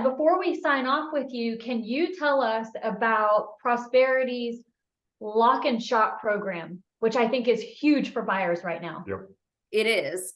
before we sign off with you, can you tell us about Prosperity's lock and shop program, which I think is huge for buyers right now? Yep. It is.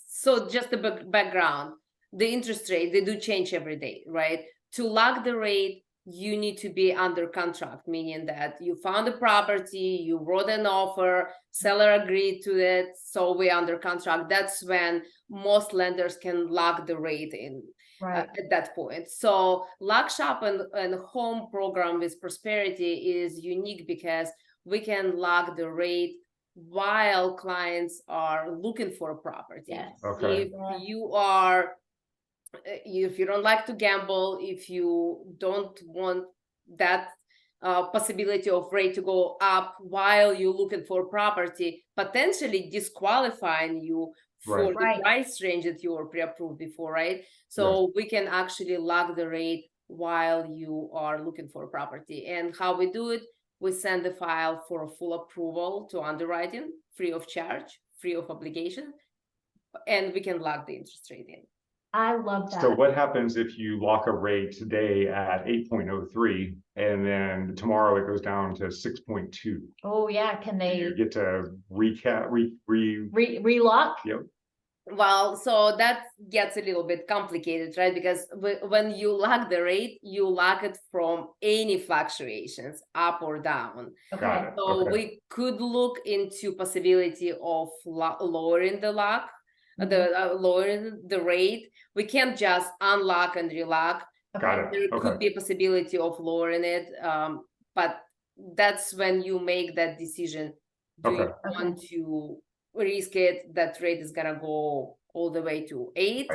So just the background, the interest rate, they do change every day, right? To lock the rate, you need to be under contract, meaning that you found a property, you wrote an offer, seller agreed to it, so we're under contract. That's when most lenders can lock the rate in. Right. At that point. So lock shop and home program with Prosperity is unique because we can lock the rate while clients are looking for a property. Yes. Okay. If you don't like to gamble, if you don't want that possibility of rate to go up while you're looking for property, potentially disqualifying you for the price range that you were pre-approved before, right? So we can actually lock the rate while you are looking for a property. And how we do it, we send the file for a full approval to underwriting, free of charge, free of obligation, and we can lock the interest rate in. I love that. So what happens if you lock a rate today at 8.03 and then tomorrow it goes down to 6.2? Oh yeah, can they You get to relock? Yep. Well, so that gets a little bit complicated, right? Because when you lock the rate, you lock it from any fluctuations, up or down. Okay. So we could look into possibility of lowering the lock, lowering the rate. We can't just unlock and relock. Got it. There could be a possibility of lowering it, but that's when you make that decision. Do you want to risk it? That rate is gonna go all the way to 8,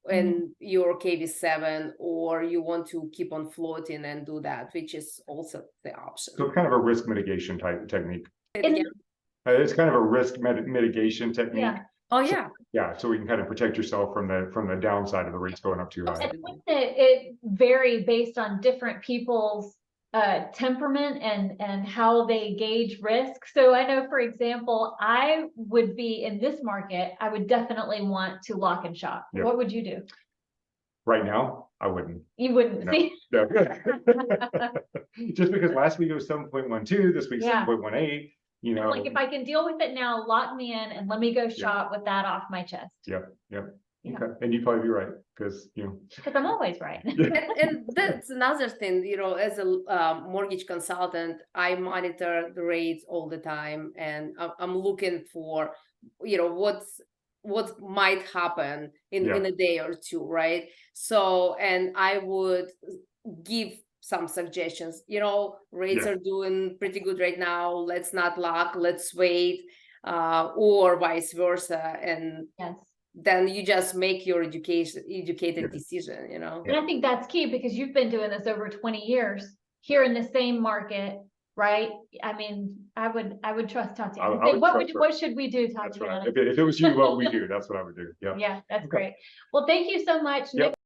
and you're okay with 7, or you want to keep on floating and do that, which is also the option. So kind of a risk mitigation type technique. It's kind of a risk mitigation technique. Yeah. Oh yeah. So we can kind of protect yourself from the downside of the rates going up too high. And wouldn't it vary based on different people's temperament and how they gauge risk? So I know, for example, I would be in this market, I would definitely want to lock and shop. Yep. What would you do? Right now, I wouldn't. You wouldn't. No. See? No. Just because last week it was 7.12, this week 7.18. You know, like if I can deal with it now, lock me in and let me go shop with that off my chest. Yep. Okay. And you'd probably be right because I'm always right. and that's another thing, as a mortgage consultant, I monitor the rates all the time, and I'm looking for what might happen in a day or two, right? So, and I would give some suggestions. Rates are doing pretty good right now. Let's not lock, let's wait, or vice versa. And then you just make your educated decision, And I think that's key, because you've been doing this over 20 years here in the same market, right? I mean, I would trust Tatiana. What should we do, Tatiana? If it was you, what we do, that's what I would do. Yeah, that's great. Well, thank you so much. Nick.